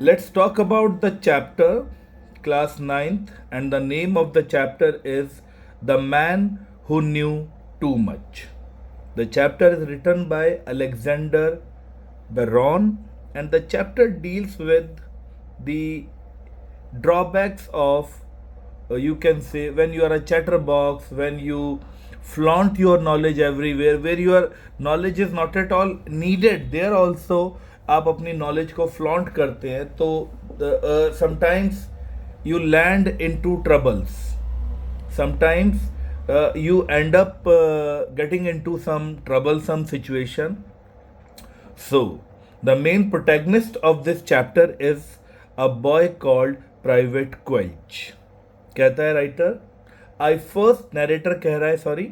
Let's talk about the chapter, class ninth, and the name of the chapter is The Man Who Knew Too Much. The chapter is written by Alexander Baron, and the chapter deals with the drawbacks of, you can say, when you are a chatterbox, when you flaunt your knowledge everywhere, where your knowledge is not at all needed, there also आप अपनी knowledge को flaunt करते हैं, तो sometimes you land into troubles. Sometimes you end up getting into some troublesome situation. So the main protagonist of this chapter is a boy called Private Quelch. कहता है writer, आई first narrator कह रहा है, sorry,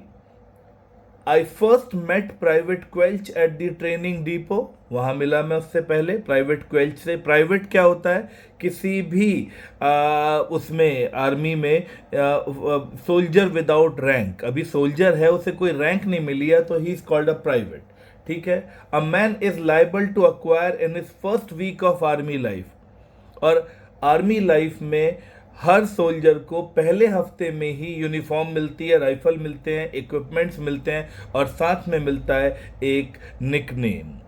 I first met Private Quelch at the training depot. वहां मिला मैं उससे पहले प्राइवेट क्वेल्च से. प्राइवेट क्या होता है? किसी भी उसमें आर्मी में सोल्जर विदाउट रैंक. अभी सोल्जर है, उसे कोई रैंक नहीं मिली है, तो he is called a private. ठीक है. A man is liable to acquire in his first week of army life. और आर्मी लाइफ में हर सोल्जर को पहले हफ्ते में ही यूनिफॉर्म मिलती है, राइफल मिलते हैं, इक्विपमेंट्स मिलते हैं, और साथ में मिलता है एक nickname.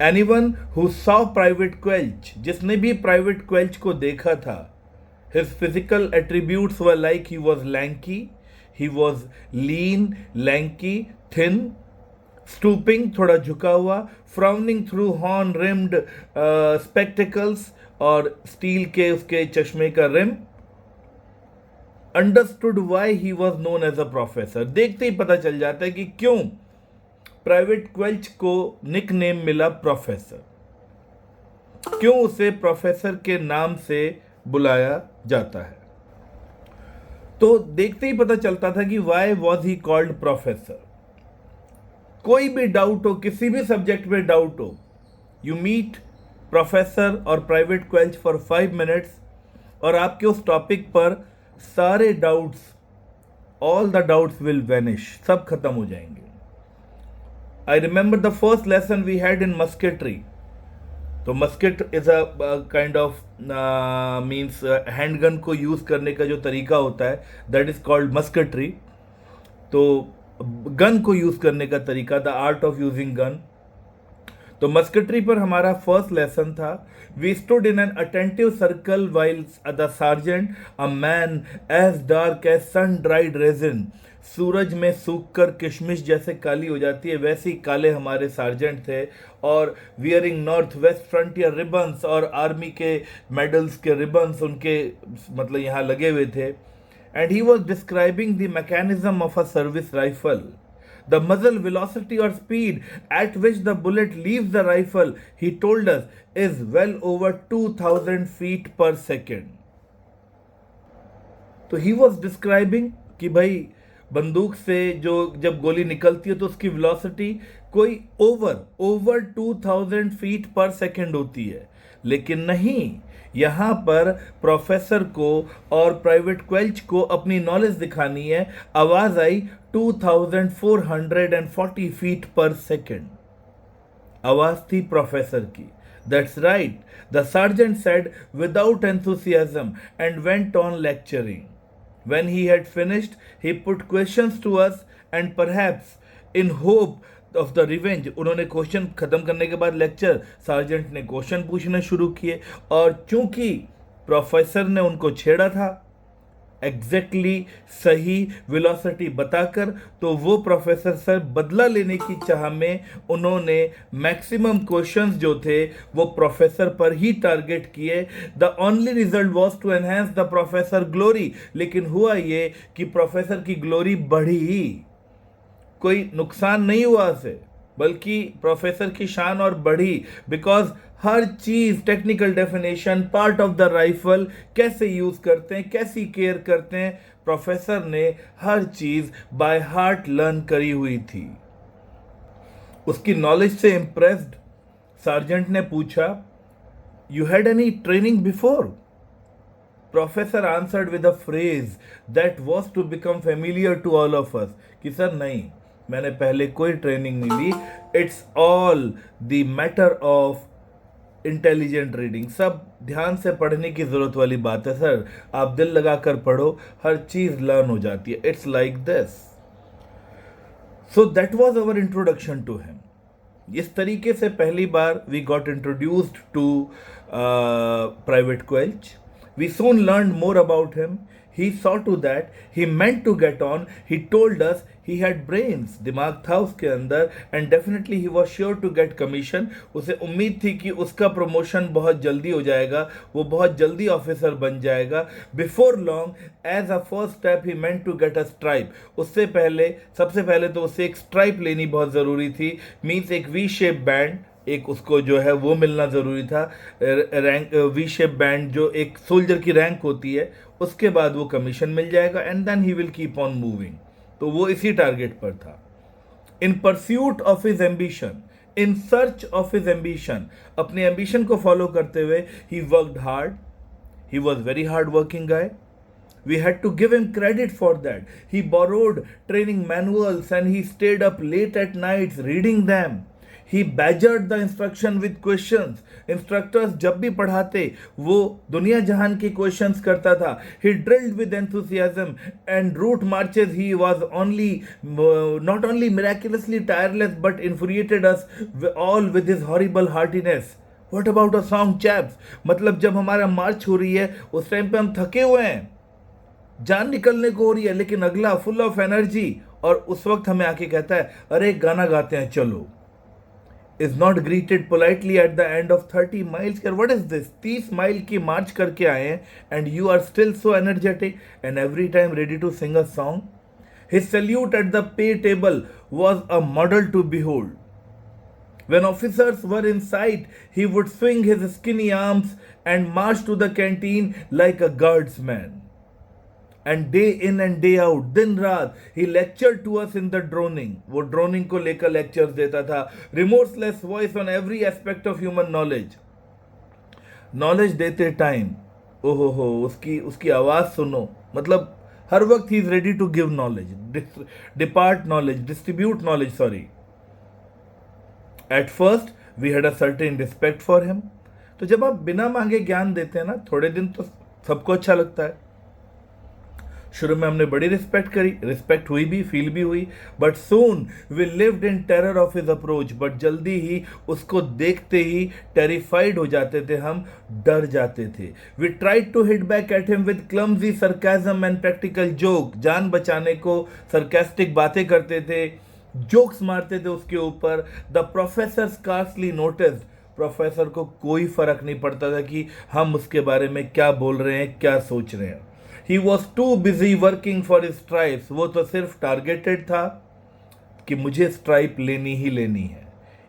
Anyone who saw Private Quelch, जिसने भी प्राइवेट क्वेल्च को देखा था, his physical attributes were like he was lanky, he was lean, lanky, thin, stooping, थोड़ा झुका हुआ, frowning through horn rimmed spectacles, और स्टील के उसके चश्मे का rim. Understood why he was known as a professor. देखते ही पता चल जाता है कि क्यों प्राइवेट क्वेल्च को निक नेम मिला प्रोफेसर, क्यों उसे प्रोफेसर के नाम से बुलाया जाता है. तो देखते ही पता चलता था कि why was he called professor. कोई भी डाउट हो, किसी भी सब्जेक्ट में डाउट हो, यू मीट प्रोफेसर और प्राइवेट क्वेल्च फॉर 5 मिनट्स, और आपके उस टॉपिक पर सारे doubts, all the doubts will vanish, सब खत्म हो जाएंगे. I remember the first lesson we had in musketry. तो musket is a kind of means handgun को यूज करने का जो तरीका होता है, दैट इज कॉल्ड मस्केटरी. तो गन को यूज करने का तरीका, the art of using gun. तो मस्केटरी पर हमारा फर्स्ट लेसन था. We stood in an attentive circle while the sergeant, a man as dark as sun dried resin. सूरज में सूखकर किशमिश जैसे काली हो जाती है, वैसे ही काले हमारे सार्जेंट थे, और wearing north west frontier ribbons, और आर्मी के मेडल्स के रिबन्स उनके मतलब यहाँ लगे हुए थे. And he was describing the mechanism of a service rifle. The muzzle velocity or speed at which the bullet leaves the rifle, he told us, is well over 2000 feet per second. तो he was describing कि भाई बंदूक से जो जब गोली निकलती है तो उसकी वेलोसिटी कोई ओवर 2000 फीट पर सेकेंड होती है. लेकिन नहीं, यहाँ पर प्रोफेसर को और प्राइवेट क्वेल्च को अपनी नॉलेज दिखानी है. आवाज आई 2440 फीट पर सेकेंड. आवाज थी प्रोफेसर की. That's right, the sergeant said without enthusiasm and went on lecturing. When he had finished, he put questions to us, and perhaps in hope of the revenge, उन्होंने question खत्म करने के बाद lecture, sergeant ने question पूछने शुरू किए, और चूंकि प्रोफेसर ने उनको छेड़ा था एग्जैक्टली सही वेलोसिटी बताकर, तो वो प्रोफेसर सर बदला लेने की चाह में उन्होंने मैक्सिमम क्वेश्चंस जो थे वो प्रोफेसर पर ही टारगेट किए. The only result was to enhance the professor glory. लेकिन हुआ ये कि प्रोफेसर की ग्लोरी बढ़ी ही, कोई नुकसान नहीं हुआ उसे, बल्कि प्रोफेसर की शान और बढ़ी. बिकॉज हर चीज, technical definition, part of the rifle, कैसे यूज करते हैं, कैसी केयर करते हैं, प्रोफेसर ने हर चीज बाय हार्ट लर्न करी हुई थी. उसकी नॉलेज से इंप्रेस्ड सार्जेंट ने पूछा, you had any training before? Professor answered with a phrase that was to become familiar to all of us, कि सर नहीं, मैंने पहले कोई ट्रेनिंग नहीं ली. It's all the matter of intelligent reading, सब ध्यान से पढ़ने की ज़रूरत वाली बात है सर, आप दिल लगाकर पढ़ो, हर चीज़ लर्न हो जाती है, it's like this. So that was our introduction to him. इस तरीके से पहली बार we got introduced to Private Quelch. We soon learned more about him. He saw to that. He meant to get on. He told us he had brains. दिमाग था उसके अंदर, and definitely he was sure to get commission. उसे उम्मीद थी कि उसका promotion बहुत जल्दी हो जाएगा, वो बहुत जल्दी ऑफिसर बन जाएगा। Before long, as a first step, he meant to get a stripe. उससे पहले, सबसे पहले तो उसे एक स्ट्राइप लेनी बहुत ज़रूरी थी, मीन्स एक वी शेप बैंड, एक उसको जो है वो मिलना ज़रूरी था। रैंक वी शेप बैंड जो एक सोल्जर की रैंक होती है, उसके बाद वो कमीशन मिल जाएगा, and then he will keep on moving. तो वो इसी टारगेट पर था। In pursuit of his ambition, in search of his ambition, अपने एम्बिशन को फॉलो करते हुए he worked hard. He was very hard working guy. We had to give him credit for that. He borrowed training manuals and he stayed up late at nights reading them. He badgered the instruction with questions. Instructors जब भी पढ़ाते वो दुनिया जहान के questions करता था. He drilled with enthusiasm and route marches. He was not only miraculously tireless but infuriated us all with his horrible heartiness. What about a song, chaps? मतलब जब हमारा मार्च हो रही है उस टाइम पे हम थके हुए हैं, जान निकलने को हो रही है, लेकिन अगला फुल ऑफ एनर्जी, और उस वक्त हमें आके कहता है अरे गाना गाते हैं चलो. Is not greeted politely at the end of 30 miles. What is this? 30 mile की मार्च करके आए हैं and you are still so energetic and every time ready to sing a song. His salute at the pay table was a model to behold. When officers were in sight, he would swing his skinny arms and march to the canteen like a guardsman. And day in and day out, दिन रात, he lectured to us in the droning. वो droning को लेकर lectures देता था. Remorseless voice on every aspect of human knowledge. Knowledge देते time, ओहो हो, उसकी आवाज़ सुनो. मतलब हर वक्त he is ready to give knowledge, depart knowledge, distribute knowledge, sorry. At first, we had a certain respect for him. तो जब आप बिना मांगे ज्ञान देते हैं ना, थोड़े दिन तो सबको अच्छा लगता है. शुरू में हमने बड़ी रिस्पेक्ट करी, रिस्पेक्ट हुई भी, फील भी हुई, but soon we lived in terror of his approach. But जल्दी ही उसको देखते ही टेरिफाइड हो जाते थे, हम डर जाते थे. We tried to hit back at him with clumsy sarcasm and practical joke. जान बचाने को सरकास्टिक बातें करते थे, जोक्स मारते थे उसके ऊपर. The professor scarcely noticed. Professor को कोई फर्क नहीं पड़ता था कि हम उसके बारे में क्या बोल रहे हैं, क्या सोच रहे हैं. He was too busy working for his stripes. वो तो सिर्फ टारगेटेड था कि मुझे स्ट्राइप लेनी ही लेनी है.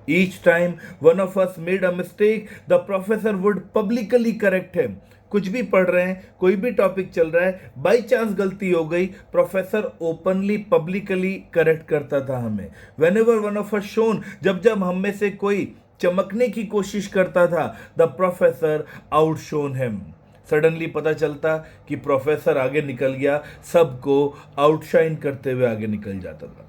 Each time one of us made a mistake, the professor would publicly correct him. कुछ भी पढ़ रहे हैं, कोई भी टॉपिक चल रहा है, बाई चांस गलती हो गई, प्रोफेसर ओपनली पब्लिकली करेक्ट करता था हमें. Whenever one of us shone, जब हम में से कोई चमकने की कोशिश करता था, the professor outshone him. Suddenly पता चलता कि प्रोफेसर आगे निकल गया, सबको आउटशाइन करते हुए आगे निकल जाता था.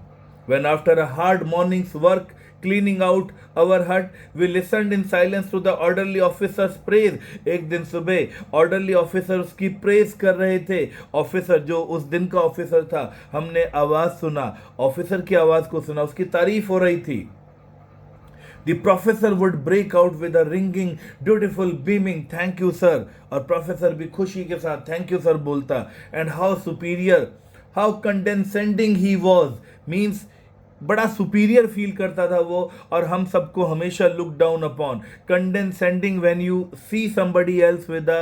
When after a hard morning's work cleaning out our hut, we listened in silence to the orderly officer's praise. एक दिन सुबह ऑर्डरली ऑफिसर उसकी प्रेज कर रहे थे. ऑफिसर जो उस दिन का ऑफिसर था, हमने आवाज़ सुना, ऑफिसर की आवाज़ को सुना, उसकी तारीफ हो रही थी. The professor would break out with a ringing, beautiful, beaming, thank you sir. और प्रोफेसर भी खुशी के साथ thank you sir बोलता. And how superior, how condescending he was. Means बड़ा सुपीरियर फील करता था वो, और हम सबको हमेशा look down upon. Condescending when you see somebody else with a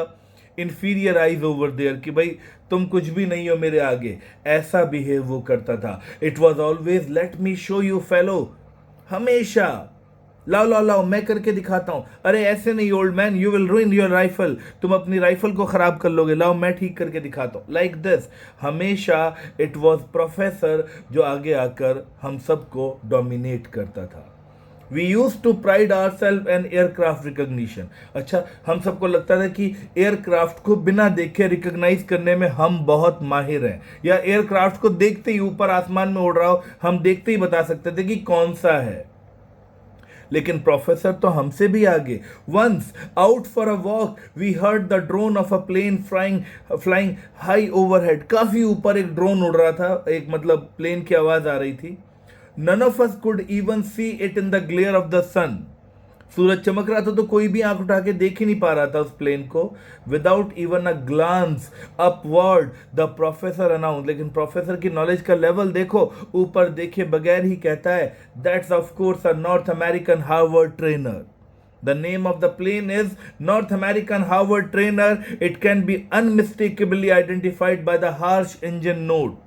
inferior eyes over there, कि भाई तुम कुछ भी नहीं हो मेरे आगे, ऐसा बिहेव वो करता था. It was always let me show you fellow. हमेशा लाओ मैं करके दिखाता हूँ. अरे ऐसे नहीं old man, you will रूइन your rifle, तुम अपनी राइफल को खराब कर लोगे, लाओ मैं ठीक करके दिखाता हूँ. लाइक दिस हमेशा इट वॉज प्रोफेसर जो आगे आकर हम सबको डोमिनेट करता था. We use to pride our self an aircraft recognition. अच्छा, हम सबको लगता था कि एयरक्राफ्ट को बिना देखे रिकॉग्नाइज करने में हम बहुत माहिर हैं, या एयरक्राफ्ट को देखते ही ऊपर आसमान में उड़ रहा हो, हम देखते ही बता सकते थे कि कौन सा है. लेकिन प्रोफेसर तो हमसे भी आगे. Once out for a walk, we heard the drone of a plane flying high overhead. काफी ऊपर एक ड्रोन उड़ रहा था, एक मतलब प्लेन की आवाज आ रही थी. None of us could even see it in the glare of the sun. सूरज चमक रहा था तो कोई भी आंख उठा के देख ही नहीं पा रहा था उस प्लेन को. Without even a glance upward the professor announce. लेकिन प्रोफेसर की नॉलेज का लेवल देखो, ऊपर देखे बगैर ही कहता है, that's of course a North American Harvard trainer. The name of the plane is North American Harvard Trainer. It can be unmistakably identified by the harsh engine note.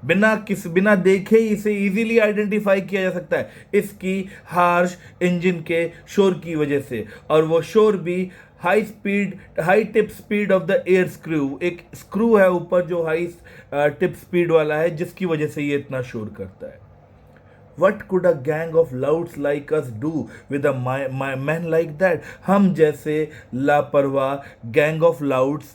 बिना देखे ही इसे इजीली आइडेंटिफाई किया जा सकता है इसकी हार्श इंजन के शोर की वजह से. और वो शोर भी high tip speed of the air screw. एक स्क्रू है ऊपर जो हाई टिप स्पीड वाला है, जिसकी वजह से ये इतना शोर करता है. What could a gang of louts like us do with a man like that? हम जैसे लापरवाह gang of louts,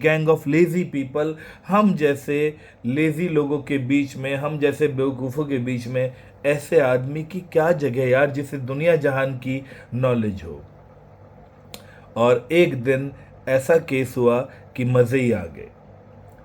gang of lazy people, हम जैसे लेजी लोगों के बीच में, हम जैसे बेवकूफ़ों के बीच में ऐसे आदमी की क्या जगह यार, जिसे दुनिया जहान की नॉलेज हो. और एक दिन ऐसा केस हुआ कि मज़े ही आ गए.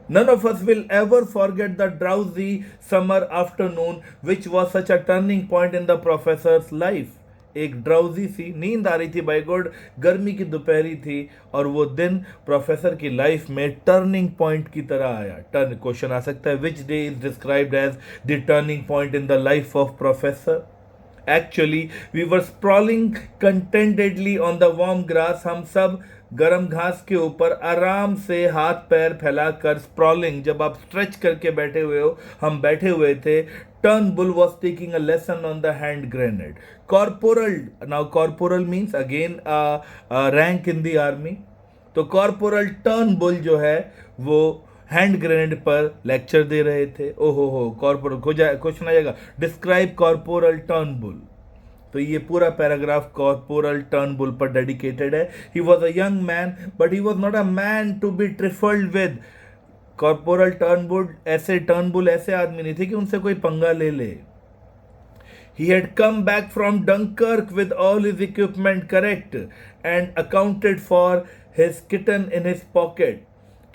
None of us will ever forget the drowsy summer afternoon which was such a turning point in the professor's life. एक ड्राउजी सी नींद आ रही थी, बाय गॉड गर्मी की दोपहरी थी, और वो दिन प्रोफेसर की लाइफ में टर्निंग पॉइंट की तरह आया. टर्न क्वेश्चन आ सकता है, which day is described as the turning point in the life of professor. Actually we were sprawling contentedly on the warm grass. हम सब गर्म घास के ऊपर आराम से हाथ पैर फैलाकर, स्प्रॉलिंग जब आप स्ट्रेच करके बैठे हुए हो, हम बैठे हुए थे. Turnbull was taking a lesson on the hand grenade. Now corporal means again a rank in the army. तो Corporal Turnbull जो है वो हैंड ग्रेनेड पर लेक्चर दे रहे थे. ओहो कॉर्पोरल क्वेश्चन आ जाएगा, डिस्क्राइब कॉर्पोरल टर्नबुल. तो ये पूरा पैराग्राफ कॉर्पोरल टर्नबुल पर डेडिकेटेड है. He was a young man but he was not a man to be trifled with. Corporal Turnbull ऐसे आदमी नहीं थे कि उनसे कोई पंगा ले ले. He had come back from Dunkirk with all his equipment correct and accounted for his kitten in his pocket.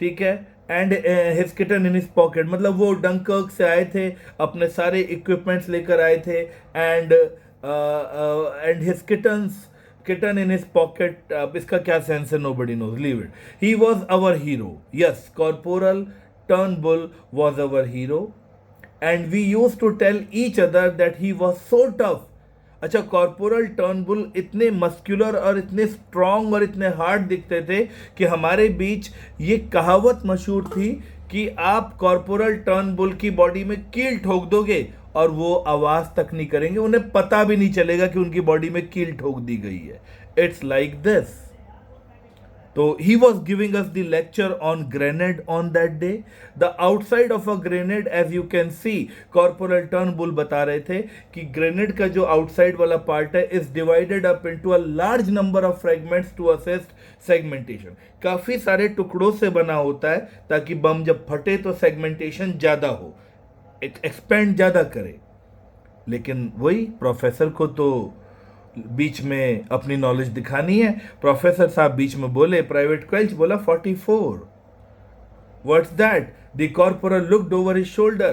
ठीक है, and his kitten in his pocket, मतलब वो डंकर्क से आए थे, अपने सारे इक्विपमेंट्स लेकर आए थे, and his kitten in his pocket. अब इसका क्या सेंस है, nobody knows, leave it. He was our hero. Yes, corporal Turnbull was our hero and we use to tell each other that he was so tough. अच्छा, corporal Turnbull इतने muscular और इतने strong और इतने hard दिखते थे कि हमारे बीच ये कहावत मशहूर थी कि आप कॉर्पोरल टर्नबुल की बॉडी में कील ठोक दोगे और वो आवाज़ तक नहीं करेंगे, उन्हें पता भी नहीं चलेगा कि उनकी बॉडी में कील ठोक दी गई है. It's like this. तो he was giving us the lecture on grenade on that day. The outside of a grenade, as you can see, Corporal Turnbull बता रहे थे कि ग्रेनेड का जो आउटसाइड वाला पार्ट है is divided up into a large number of fragments to assist segmentation. काफ़ी सारे टुकड़ों से बना होता है ताकि बम जब फटे तो सेगमेंटेशन ज़्यादा हो, एक्सपेंड ज़्यादा करे. लेकिन वही प्रोफेसर को तो बीच में अपनी नॉलेज दिखानी है. प्रोफेसर साहब बीच में बोले, प्राइवेट क्वेल्च बोला 44. What's that? The corporal looked over his shoulder.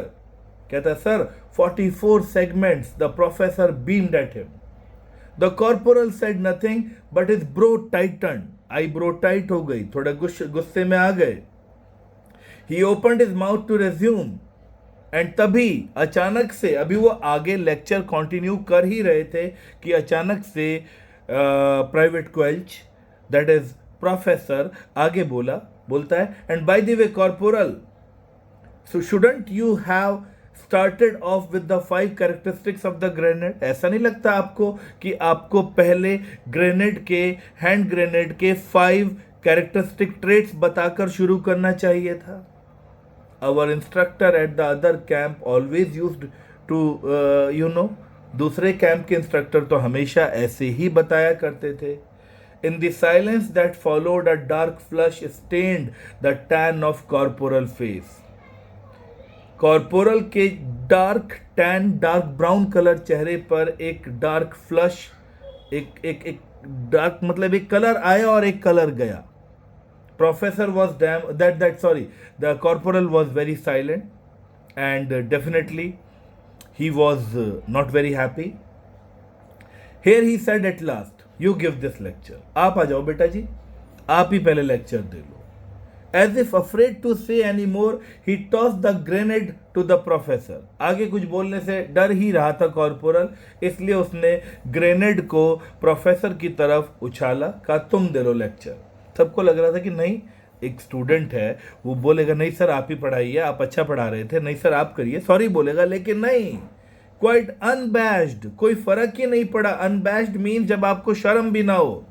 कहता sir 44 segments. The professor beamed at him. The corporal said nothing but his brow tightened. Eyebrow tight हो गई, थोड़ा गुस्से में आ गए. He opened his mouth to resume and तभी अचानक से, अभी वो आगे लेक्चर कंटिन्यू कर ही रहे थे कि अचानक से प्राइवेट क्वेल्च, दैट इज प्रोफेसर, आगे बोलता है, and by the way corporal, so shouldn't you have started off with the 5 characteristics of the grenade. ऐसा नहीं लगता आपको कि आपको पहले हैंड ग्रेनेड के 5 कैरेक्टरिस्टिक ट्रेट्स बताकर शुरू करना चाहिए था? Our instructor at the other camp always used to, दूसरे कैंप के इंस्ट्रक्टर तो हमेशा ऐसे ही बताया करते थे. In the silence that followed, a dark flush stained the tan of Corporal face. Corporal के dark tan dark brown colour चेहरे पर एक डार्क फ्लश, एक डार्क मतलब एक कलर आया और एक कलर गया. Professor was the corporal was very silent, and definitely he was not very happy. Here he said at last, "You give this lecture." आप आ जाओ बेटा जी, आप ही पहले lecture they low. As if afraid to say any more, he tossed the grenade to the professor. आगे कुछ बोलने से डर ही रहा था कॉर्पोरल, इसलिए उसने ग्रेनेड को प्रोफेसर की तरफ उछाला. कहा तुम दे लो लेक्चर. सबको लग रहा था कि नहीं, एक स्टूडेंट है, वो बोलेगा नहीं सर आप ही पढ़ाइए, आप अच्छा पढ़ा रहे थे, नहीं सर आप करिए, सॉरी बोलेगा. लेकिन नहीं, क्वाइट अनबैश्ड, कोई फर्क ही नहीं पड़ा. अनबैश्ड मीन जब आपको शर्म भी ना हो.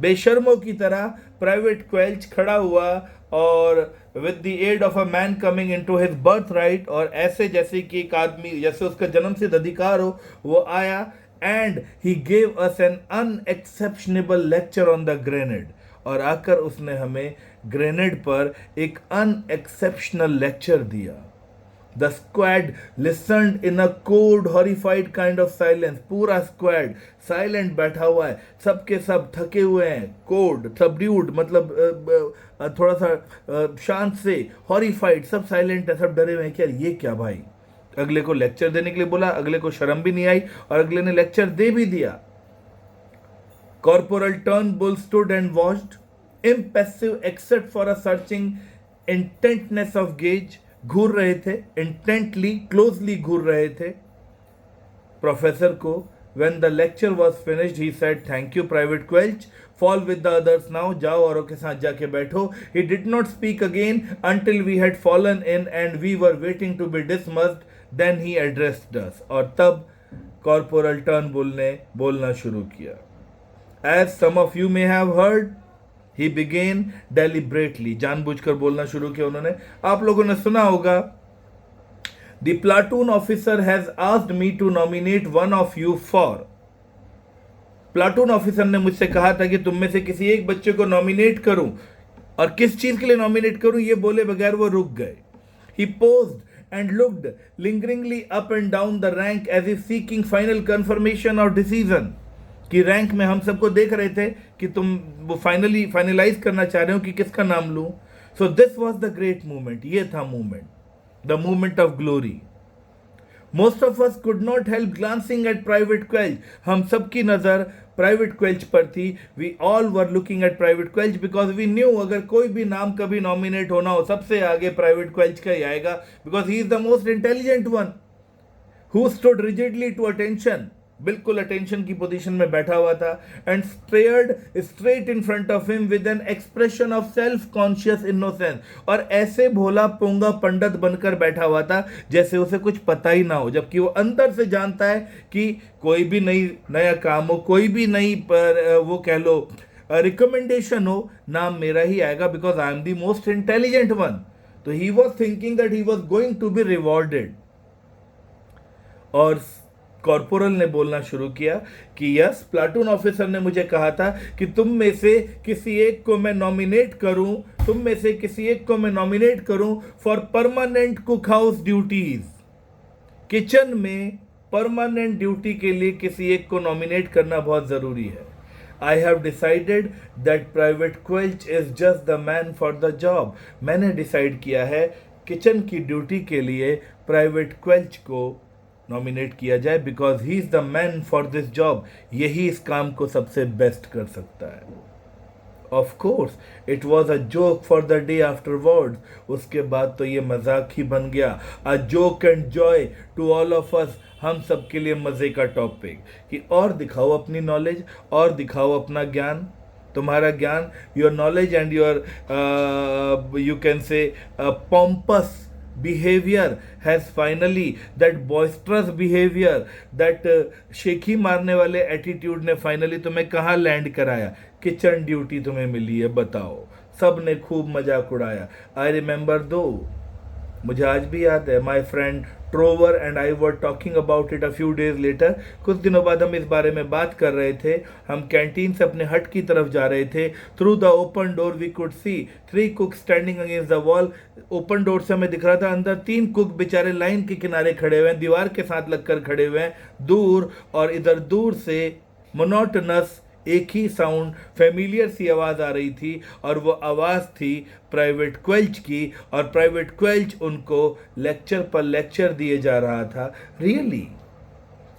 बेशर्मों की तरह प्राइवेट क्वेल्च खड़ा हुआ और with the aid of a man coming into his berth right, और ऐसे जैसे कि एक आदमी जैसे उसका जन्मसिद्ध अधिकार हो, वो आया. And he gave us an unexceptionable lecture on the grenade, और आकर उसने हमें ग्रेनेड पर एक अनएक्सेप्शनल लेक्चर दिया. The squad listened in a cold horrified kind of silence. पूरा स्क्वाड साइलेंट बैठा हुआ है, सबके सब थके हुए हैं. कोल्ड सबड्यूड मतलब थोड़ा सा शांत से, हॉरिफाइड सब साइलेंट है, सब डरे हुए हैं कि यार ये क्या भाई, अगले को लेक्चर देने के लिए बोला, अगले को शर्म भी नहीं आई और अगले ने लेक्चर दे भी दिया. Corporal Turnbull stood and watched, impassive except for a searching intentness of gaze. घूर रहे थे, intently, closely घूर रहे थे प्रोफेसर को. When the lecture was finished, he said, "Thank you, Private Quelch. Fall with the others now. जाओ औरों के साथ जाके बैठो." He did not speak again until we had fallen in and we were waiting to be dismissed. Then he addressed us. और तब Corporal Turnbull ने बोलना शुरू किया. As some of you may have heard, he began deliberately. जानबूझकर बोलना शुरू किया उन्होंने. आप लोगों ने सुना होगा, the platoon officer has asked me to nominate one of you for. Platoon officer ने मुझसे कहा था कि तुम में से किसी एक बच्चे को नॉमिनेट करूं, और किस चीज के लिए नॉमिनेट करूं ये बोले बगैर वो रुक गए. He paused and looked lingeringly up and down the rank as if seeking final confirmation or decision. कि रैंक में हम सबको देख रहे थे कि तुम वो फाइनलाइज करना चाह रहे हो कि किसका नाम लूं. So this was the great movement. ये था movement, the movement of glory. Most of us could not help glancing at Private Quelch. हम सबकी नजर प्राइवेट क्वेल्च पर थी. We all were looking at Private Quelch because we knew अगर कोई भी नाम कभी नॉमिनेट होना हो, सबसे आगे प्राइवेट क्वेल्च का ही आएगा, because he is the most intelligent one who stood rigidly to attention. बिल्कुल अटेंशन की पोजीशन में बैठा हुआ था. And stared straight in front of him with an expression of self conscious innocence. और ऐसे भोला पोंगा पंडित बनकर बैठा हुआ था जैसे उसे कुछ पता ही ना हो, जबकि वो अंदर से जानता है कि कोई भी नया काम हो, कोई भी नई वो कह लो रिकमेंडेशन हो, नाम मेरा ही आएगा because I am the most intelligent one. तो he was thinking that he was going to be rewarded. और कॉर्पोरल ने बोलना शुरू किया कि यस, प्लाटून ऑफिसर ने मुझे कहा था कि तुम में से किसी एक को मैं नॉमिनेट करूं for permanent cook house duties. Kitchen में परमानेंट ड्यूटी के लिए किसी एक को नॉमिनेट करना बहुत जरूरी है. I have decided that Private Quelch is just the man for the job. मैंने डिसाइड किया है किचन की ड्यूटी के लिए प्राइवेट क्वेल्च को नॉमिनेट किया जाए because he is the man for this job. यही इस काम को सबसे बेस्ट कर सकता है. Of course it was a joke for the day afterwards. उसके बाद तो ये मजाक ही बन गया. A joke and joy to all of us. हम सब के लिए मजे का टॉपिक कि और दिखाओ अपनी नॉलेज, और दिखाओ अपना ज्ञान. तुम्हारा ज्ञान, your knowledge and your you can say pompous behavior has finally, that boisterous behavior, that शेखी मारने वाले एटीट्यूड ने फाइनली तुम्हें कहाँ लैंड कराया. किचन ड्यूटी तुम्हें मिली है, बताओ. सब ने खूब मजाक उड़ाया. आई रिमेंबर दो, मुझे आज भी याद है, my friend ट्रोवर and I were talking about it a few days later. कुछ दिनों बाद हम इस बारे में बात कर रहे थे। हम कैंटीन से अपने हट की तरफ जा रहे थे। Through the open door we could see 3 cooks standing against the wall. Open door से हमें दिख रहा था अंदर 3 कुक बेचारे लाइन के किनारे खड़े हुए हैं, दीवार के साथ लगकर खड़े हुए हैं दूर, और इधर दूर से मोनोटोनस एक ही साउंड, फेमिलियर सी आवाज़ आ रही थी, और वो आवाज़ थी प्राइवेट क्वेल्च की, और प्राइवेट क्वेल्च उनको लेक्चर पर लेक्चर दिए जा रहा था। Really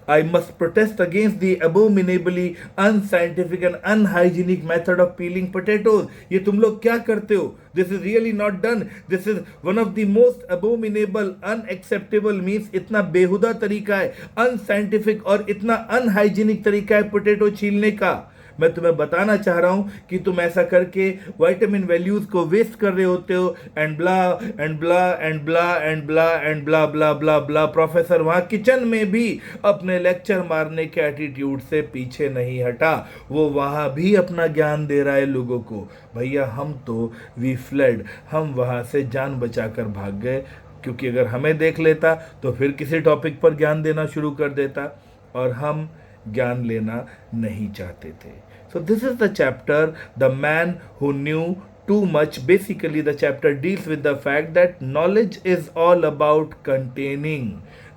I must protest against the abominably unscientific and unhygienic method of peeling potatoes. ये तुम लोग क्या करते हो? This is really not done. This is one of the most abominable, unacceptable means इतना बेहुदा तरीका है, unscientific और इतना unhygienic तरीका है पोटैटो छीलने का। मैं तुम्हें बताना चाह रहा हूं कि तुम ऐसा करके विटामिन वैल्यूज को वेस्ट कर रहे होते हो, and blah and blah and blah and blah and blah blah blah blah. Professor वहां किचन में भी अपने लेक्चर मारने के एटीट्यूड से पीछे नहीं हटा। वो वहां भी अपना ज्ञान दे रहा है लोगों को। भैया हम तो वी फ्लेड, हम वहां से जान बचाकर भाग गए, क्योंकि अगर हमें देख लेता तो फिर किसी टॉपिक पर ज्ञान देना शुरू कर देता, और हम ज्ञान लेना नहीं चाहते थे। So this is the chapter, The Man Who Knew Too Much. Basically the chapter deals with the fact that knowledge is all about containing.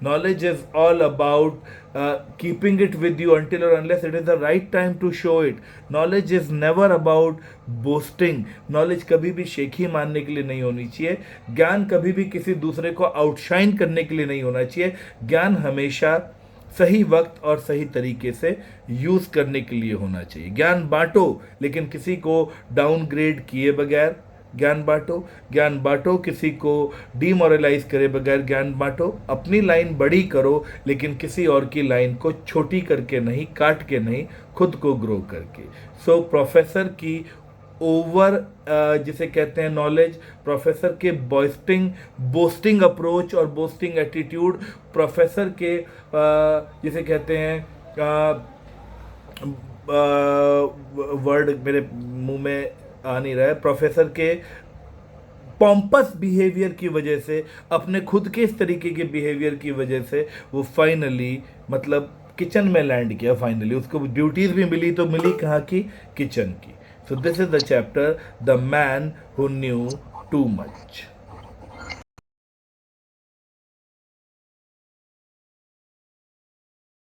Knowledge is all about keeping it with you until or unless it is the right time to show it. Knowledge is never about boasting. Knowledge कभी भी शेखी मारने के लिए नहीं होनी चाहिए। ज्ञान कभी भी किसी दूसरे को आउटशाइन करने के लिए नहीं होना चाहिए। ज्ञान हमेशा सही वक्त और सही तरीके से यूज़ करने के लिए होना चाहिए। ज्ञान बांटो, लेकिन किसी को डाउनग्रेड किए बगैर ज्ञान बांटो। ज्ञान बांटो, किसी को डीमोरलाइज करे बगैर ज्ञान बांटो। अपनी लाइन बड़ी करो, लेकिन किसी और की लाइन को छोटी करके नहीं, काट के नहीं, खुद को ग्रो करके। सो प्रोफेसर की ओवर जिसे कहते हैं नॉलेज, प्रोफेसर के बोस्टिंग अप्रोच और बोस्टिंग एटीट्यूड, प्रोफेसर के जिसे कहते हैं वर्ड मेरे मुंह में आ नहीं रहा है, प्रोफेसर के पॉम्पस बिहेवियर की वजह से, अपने खुद के इस तरीके के बिहेवियर की वजह से वो फाइनली मतलब किचन में लैंड किया। फाइनली उसको ड्यूटीज़ भी मिली, तो मिली कहाँ की? किचन की। So this is the chapter, The Man Who Knew Too Much.